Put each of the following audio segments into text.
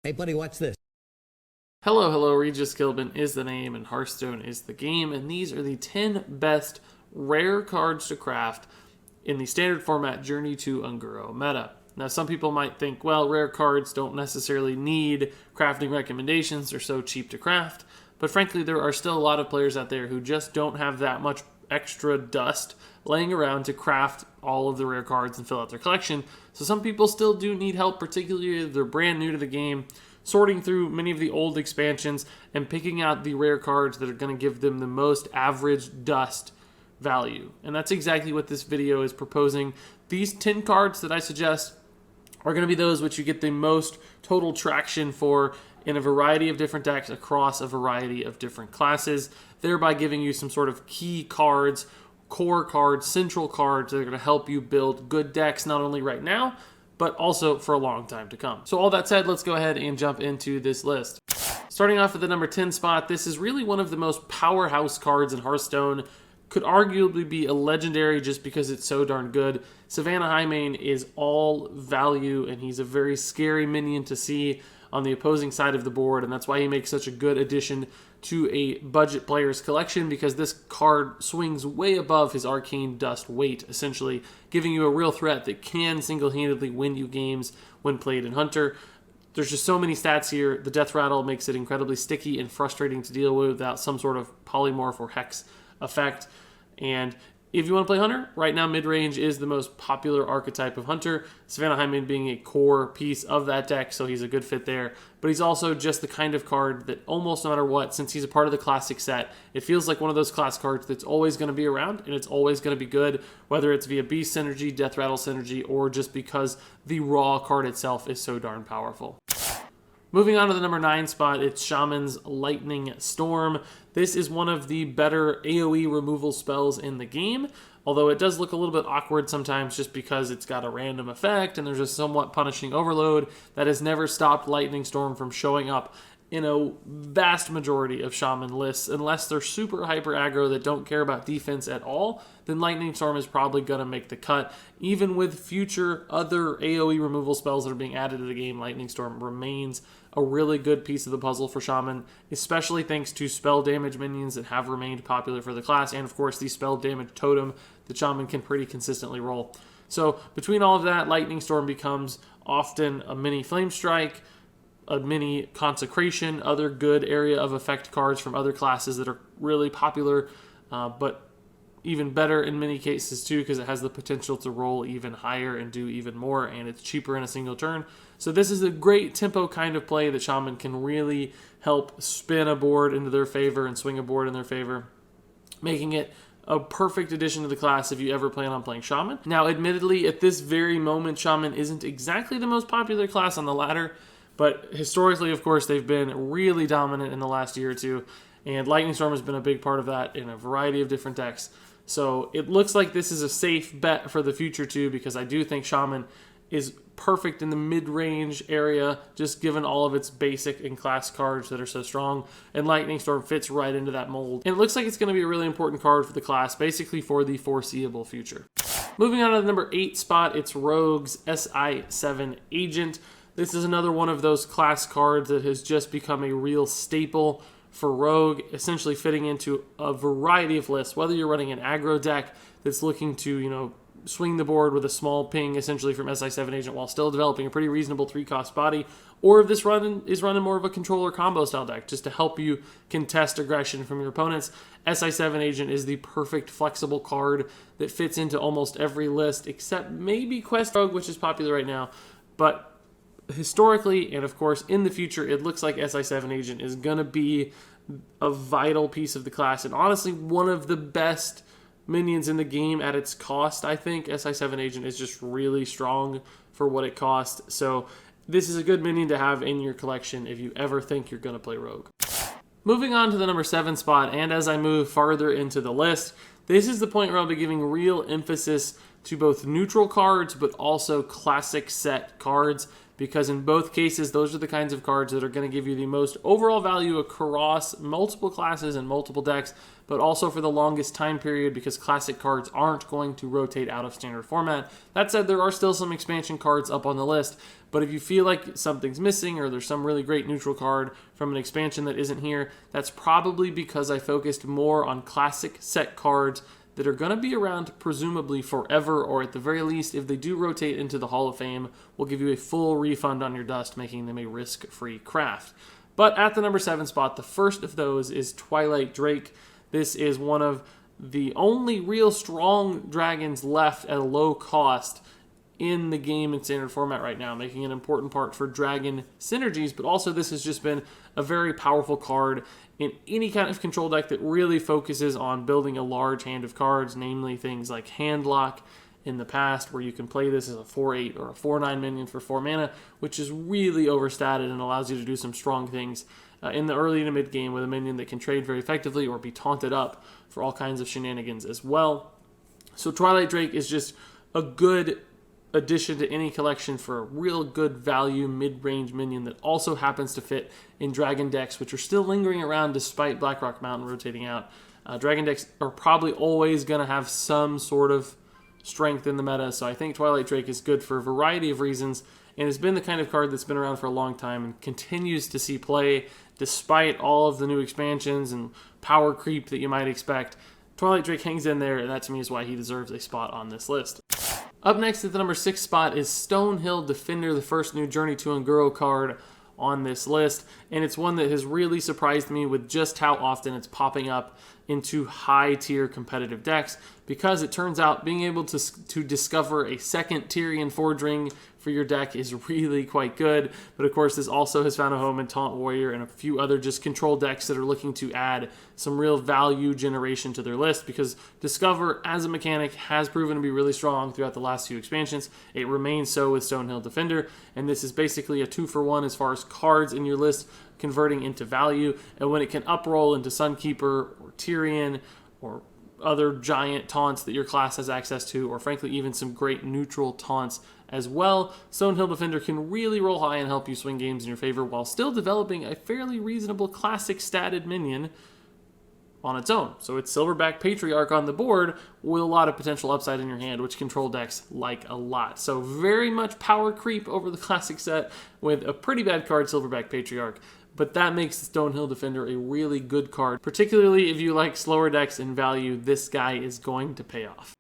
Hey, buddy, watch this. Hello, Regis Gilbin is the name and Hearthstone is the game, and these are the 10 best rare cards to craft in the standard format Journey to Unguro meta. Now, some people might think, well, rare cards don't necessarily need crafting recommendations, they're so cheap to craft, but frankly, there are still a lot of players out there who just don't have that much extra dust laying around to craft all of the rare cards and fill out their collection. So some people still do need help, particularly if they're brand new to the game, sorting through many of the old expansions and picking out the rare cards that are going to give them the most average dust value. And that's exactly what this video is proposing. These 10 cards that I suggest are going to be those which you get the most total traction for in a variety of different decks across a variety of different classes, thereby giving you some sort of key cards, core cards, central cards that are going to help you build good decks not only right now, but also for a long time to come. So all that said, let's go ahead and jump into this list. Starting off at the number 10 spot, this is really one of the most powerhouse cards in Hearthstone. Could arguably be a legendary just because it's so darn good. Savannah Highmane is all value, and he's a very scary minion to see on the opposing side of the board, and that's why he makes such a good addition to a budget player's collection, because this card swings way above his arcane dust weight, essentially giving you a real threat that can single-handedly win you games when played in Hunter. There's just so many stats here. The Death Rattle makes it incredibly sticky and frustrating to deal with without some sort of polymorph or hex effect. And if you want to play Hunter, right now mid-range is the most popular archetype of Hunter, Savannah Highmane being a core piece of that deck, so he's a good fit there. But he's also just the kind of card that almost no matter what, since he's a part of the classic set, it feels like one of those class cards that's always going to be around, and it's always going to be good, whether it's via Beast Synergy, Death Rattle Synergy, or just because the raw card itself is so darn powerful. Moving on to the number 9 spot, it's Shaman's Lightning Storm. This is one of the better AoE removal spells in the game, although it does look a little bit awkward sometimes just because it's got a random effect and there's a somewhat punishing overload that has never stopped Lightning Storm from showing up in a vast majority of Shaman lists. Unless they're super hyper aggro that don't care about defense at all, then Lightning Storm is probably going to make the cut. Even with future other AoE removal spells that are being added to the game, Lightning Storm remains a really good piece of the puzzle for Shaman, especially thanks to spell damage minions that have remained popular for the class, and of course the spell damage totem that Shaman can pretty consistently roll. So between all of that, Lightning Storm becomes often a mini Flame Strike, a mini Consecration, other good area of effect cards from other classes that are really popular, but even better in many cases too, because it has the potential to roll even higher and do even more, and it's cheaper in a single turn. So this is a great tempo kind of play that Shaman can really help spin a board into their favor and swing a board in their favor, making it a perfect addition to the class if you ever plan on playing Shaman. Now, admittedly, at this very moment, Shaman isn't exactly the most popular class on the ladder, but historically, of course, they've been really dominant in the last year or two, and Lightning Storm has been a big part of that in a variety of different decks. So it looks like this is a safe bet for the future too, because I do think Shaman is perfect in the mid-range area, just given all of its basic and class cards that are so strong, and Lightning Storm fits right into that mold. And it looks like it's going to be a really important card for the class, basically for the foreseeable future. Moving on to the number 8 spot, it's Rogue's Si7 Agent. This is another one of those class cards that has just become a real staple for Rogue, essentially fitting into a variety of lists, whether you're running an aggro deck that's looking to, swing the board with a small ping essentially from Si7 Agent while still developing a pretty reasonable 3-cost body, or if this run is running more of a controller combo style deck just to help you contest aggression from your opponents. Si7 Agent is the perfect flexible card that fits into almost every list except maybe Quest Rogue, which is popular right now, but historically, and of course in the future, it looks like Si7 Agent is going to be a vital piece of the class, and honestly one of the best minions in the game at its cost. I think Si7 Agent is just really strong for what it costs, so this is a good minion to have in your collection if you ever think you're going to play Rogue. Moving on to the number 7 spot, and as I move farther into the list, this is the point where I'll be giving real emphasis to both neutral cards but also classic set cards, because in both cases, those are the kinds of cards that are going to give you the most overall value across multiple classes and multiple decks, but also for the longest time period because classic cards aren't going to rotate out of standard format. That said, there are still some expansion cards up on the list, but if you feel like something's missing or there's some really great neutral card from an expansion that isn't here, that's probably because I focused more on classic set cards that are going to be around presumably forever, or at the very least, if they do rotate into the Hall of Fame, will give you a full refund on your dust, making them a risk-free craft. But at the number 7 spot, the first of those is Twilight Drake. This is one of the only real strong dragons left at a low cost in the game in standard format right now, making an important part for dragon synergies, but also this has just been a very powerful card in any kind of control deck that really focuses on building a large hand of cards, namely things like Handlock in the past, where you can play this as a 4/8 or a 4/9 minion for 4 mana, which is really overstated and allows you to do some strong things in the early to mid game with a minion that can trade very effectively or be taunted up for all kinds of shenanigans as well. So Twilight Drake is just a good addition to any collection for a real good value mid-range minion that also happens to fit in dragon decks, which are still lingering around despite Blackrock Mountain rotating out. Dragon decks are probably always going to have some sort of strength in the meta, so I think Twilight Drake is good for a variety of reasons and has been the kind of card that's been around for a long time and continues to see play despite all of the new expansions and power creep that you might expect. Twilight Drake hangs in there, and that to me is why he deserves a spot on this list. Up next at the number 6 spot is Stonehill Defender, the first new Journey to Unguro card on this list, and it's one that has really surprised me with just how often it's popping up into high-tier competitive decks, because it turns out being able to discover a second Tyrian Forge Ring for your deck is really quite good. But of course, this also has found a home in Taunt Warrior and a few other just control decks that are looking to add some real value generation to their list, because Discover as a mechanic has proven to be really strong throughout the last few expansions. It remains so with Stonehill Defender, and this is basically a 2-for-1 as far as cards in your list converting into value. And when it can uproll into Sunkeeper or Tyrian or other giant taunts that your class has access to, or frankly even some great neutral taunts as well, Stonehill Defender can really roll high and help you swing games in your favor while still developing a fairly reasonable classic statted minion on its own. So it's Silverback Patriarch on the board with a lot of potential upside in your hand, which control decks like a lot. So very much power creep over the classic set with a pretty bad card, Silverback Patriarch. But that makes Stonehill Defender a really good card, particularly if you like slower decks and value. This guy is going to pay off.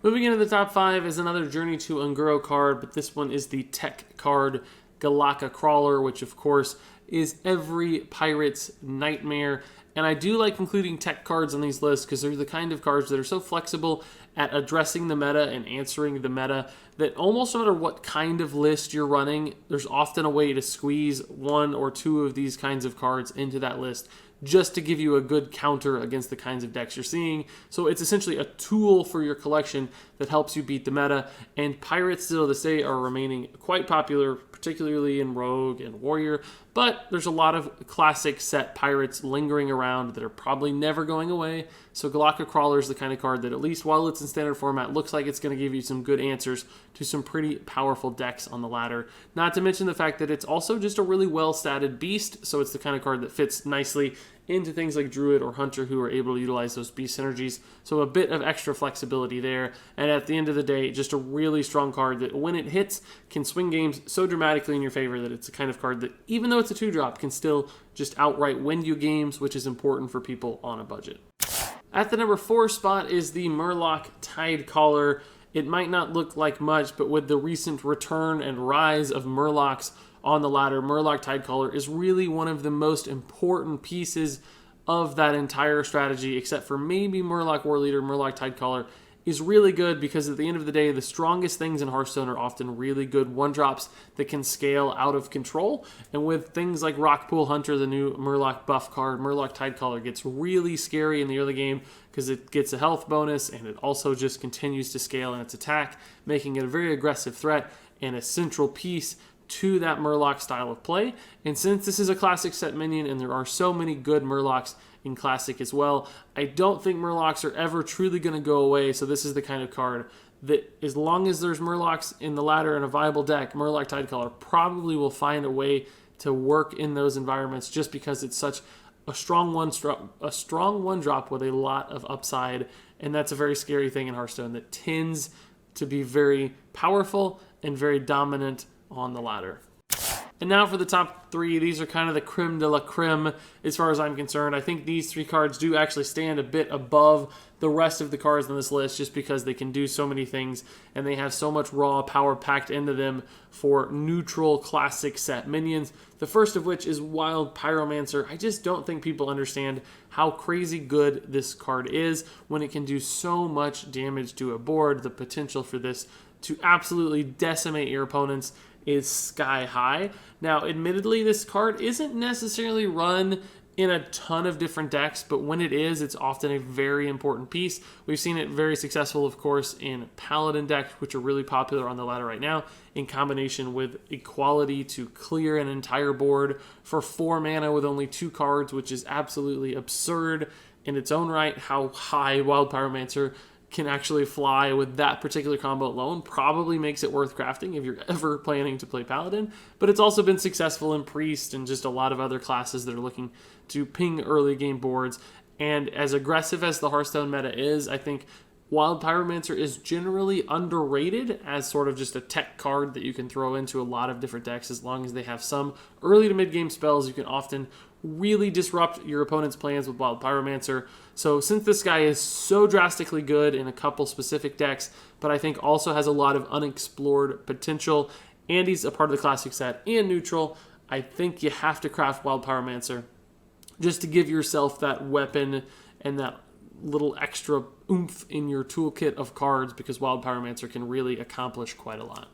Moving into the top 5 is another Journey to Unguro card, but this one is the tech card Galaga Crawler, which of course is every pirate's nightmare. And I do like including tech cards on these lists because they're the kind of cards that are so flexible at addressing the meta and answering the meta that almost no matter what kind of list you're running, there's often a way to squeeze 1 or 2 of these kinds of cards into that list just to give you a good counter against the kinds of decks you're seeing. So it's essentially a tool for your collection that helps you beat the meta, and pirates still to this day are remaining quite popular, particularly in Rogue and Warrior, but there's a lot of classic set pirates lingering around that are probably never going away. So Galaga Crawler is the kind of card that, at least while it's in standard format, looks like it's going to give you some good answers to some pretty powerful decks on the ladder. Not to mention the fact that it's also just a really well-statted beast, so it's the kind of card that fits nicely into things like Druid or Hunter who are able to utilize those beast synergies. So a bit of extra flexibility there. And at the end of the day, just a really strong card that when it hits can swing games so dramatically in your favor that it's the kind of card that, even though it's a 2-drop, can still just outright win you games, which is important for people on a budget. At the number 4 spot is the Merlin Tidecaller. It might not look like much, but with the recent return and rise of Murlocs on the ladder, Merlin Tidecaller is really one of the most important pieces of that entire strategy, except for maybe Murloc War Leader. Merlin Tidecaller is really good because at the end of the day, the strongest things in Hearthstone are often really good 1-drops that can scale out of control. And with things like Rockpool Hunter, the new Murloc buff card, Merlin Tidecaller gets really scary in the early game because it gets a health bonus and it also just continues to scale in its attack, making it a very aggressive threat and a central piece to that Murloc style of play. And since this is a classic set minion and there are so many good Murlocs in classic as well, I don't think Murlocs are ever truly going to go away. So this is the kind of card that as long as there's Murlocs in the ladder and a viable deck, Merlin Tidecaller probably will find a way to work in those environments just because it's such a strong one drop with a lot of upside, and that's a very scary thing in Hearthstone that tends to be very powerful and very dominant on the ladder. And now for the top three. These are kind of the creme de la creme as far as I'm concerned. I think these three cards do actually stand a bit above the rest of the cards on this list just because they can do so many things and they have so much raw power packed into them for neutral classic set minions. The first of which is Wild Pyromancer. I just don't think people understand how crazy good this card is when it can do so much damage to a board. The potential for this to absolutely decimate your opponents is sky high. Now, admittedly, this card isn't necessarily run in a ton of different decks, but when it is, it's often a very important piece. We've seen it very successful, of course, in Paladin decks, which are really popular on the ladder right now, in combination with equality to clear an entire board for 4 mana with only 2 cards, which is absolutely absurd in its own right. How high Wild Pyromancer can actually fly with that particular combo alone probably makes it worth crafting if you're ever planning to play Paladin, but it's also been successful in Priest and just a lot of other classes that are looking to ping early game boards. And as aggressive as the Hearthstone meta is, I think Wild Pyromancer is generally underrated as sort of just a tech card that you can throw into a lot of different decks. As long as they have some early to mid game spells, you can often really disrupt your opponent's plans with Wild Pyromancer. So since this guy is so drastically good in a couple specific decks, but I think also has a lot of unexplored potential, and he's a part of the classic set and neutral, I think you have to craft Wild Pyromancer just to give yourself that weapon and that little extra oomph in your toolkit of cards, because Wild Pyromancer can really accomplish quite a lot.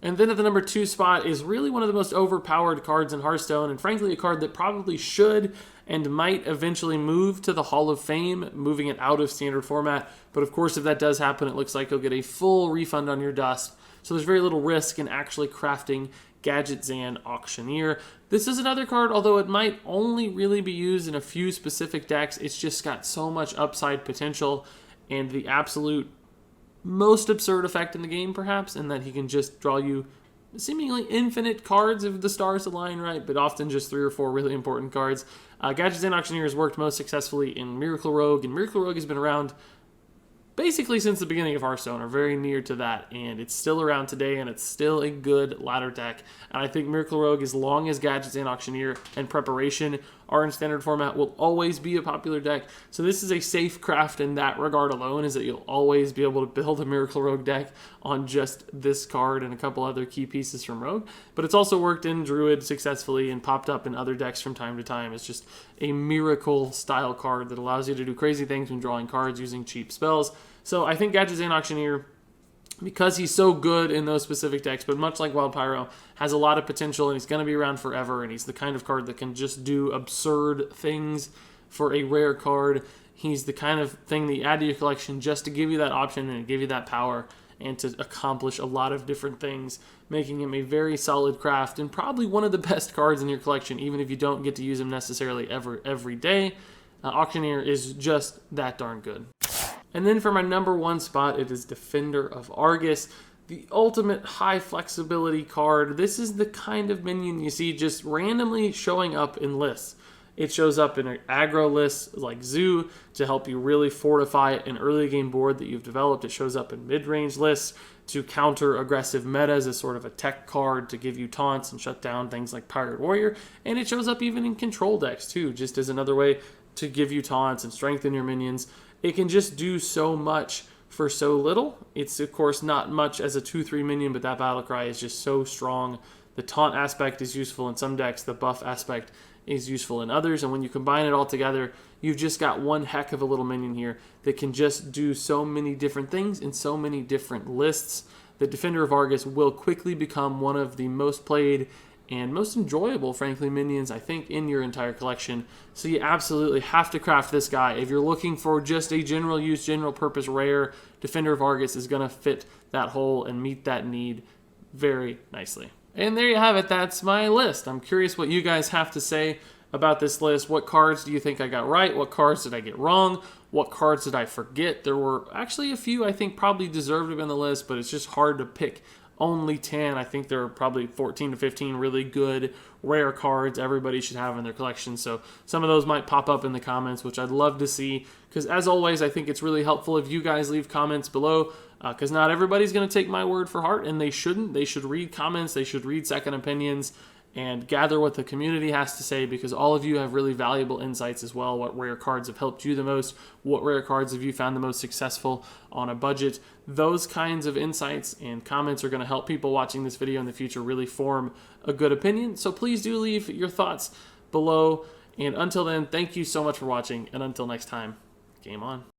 And then at the number 2 spot is really one of the most overpowered cards in Hearthstone, and frankly a card that probably should and might eventually move to the Hall of Fame, moving it out of standard format. But of course, if that does happen, it looks like you'll get a full refund on your dust. So there's very little risk in actually crafting Gadget and Auctioneer. This is another card, although it might only really be used in a few specific decks, it's just got so much upside potential, and the absolute most absurd effect in the game, perhaps, in that he can just draw you seemingly infinite cards if the stars align right, but often just 3 or 4 really important cards. Gadget and Auctioneer has worked most successfully in Miracle Rogue, and Miracle Rogue has been around basically since the beginning of Hearthstone, or very near to that, and it's still around today, and it's still a good ladder deck. And I think Miracle Rogue, as long as Gadgets and Auctioneer and Preparation are in standard format, will always be a popular deck. So this is a safe craft in that regard alone, is that you'll always be able to build a Miracle Rogue deck on just this card and a couple other key pieces from Rogue. But it's also worked in Druid successfully and popped up in other decks from time to time. It's just a miracle style card that allows you to do crazy things when drawing cards using cheap spells. So I think Gadget and Auctioneer, because he's so good in those specific decks, but much like Wild Pyro, has a lot of potential, and he's going to be around forever, and he's the kind of card that can just do absurd things for a rare card. He's the kind of thing that you add to your collection just to give you that option and give you that power and to accomplish a lot of different things, making him a very solid craft and probably one of the best cards in your collection, even if you don't get to use him necessarily every day. Auctioneer is just that darn good. And then for my number 1 spot, it is Defender of Argus, the ultimate high flexibility card. This is the kind of minion you see just randomly showing up in lists. It shows up in an aggro list like Zoo to help you really fortify an early game board that you've developed. It shows up in mid-range lists to counter aggressive metas as sort of a tech card to give you taunts and shut down things like Pirate Warrior. And it shows up even in control decks too, just as another way to give you taunts and strengthen your minions. It can just do so much for so little. It's, of course, not much as a 2-3 minion, but that battle cry is just so strong. The taunt aspect is useful in some decks. The buff aspect is useful in others. And when you combine it all together, you've just got one heck of a little minion here that can just do so many different things in so many different lists. The Defender of Argus will quickly become one of the most played and most enjoyable, frankly, minions, I think, in your entire collection. So you absolutely have to craft this guy. If you're looking for just a general use, general purpose rare, Defender of Argus is going to fit that hole and meet that need very nicely. And there you have it. That's my list. I'm curious what you guys have to say about this list. What cards do you think I got right? What cards did I get wrong? What cards did I forget? There were actually a few I think probably deserved to be on the list, but it's just hard to pick only 10. I think there are probably 14 to 15 really good rare cards everybody should have in their collection. So some of those might pop up in the comments, which I'd love to see, because as always, I think it's really helpful if you guys leave comments below, because not everybody's going to take my word for heart, and they shouldn't. They should read comments. They should read second opinions and gather what the community has to say, because all of you have really valuable insights as well. What rare cards have helped you the most? What rare cards have you found the most successful on a budget? Those kinds of insights and comments are going to help people watching this video in the future really form a good opinion. So please do leave your thoughts below. And until then, thank you so much for watching. And until next time, game on.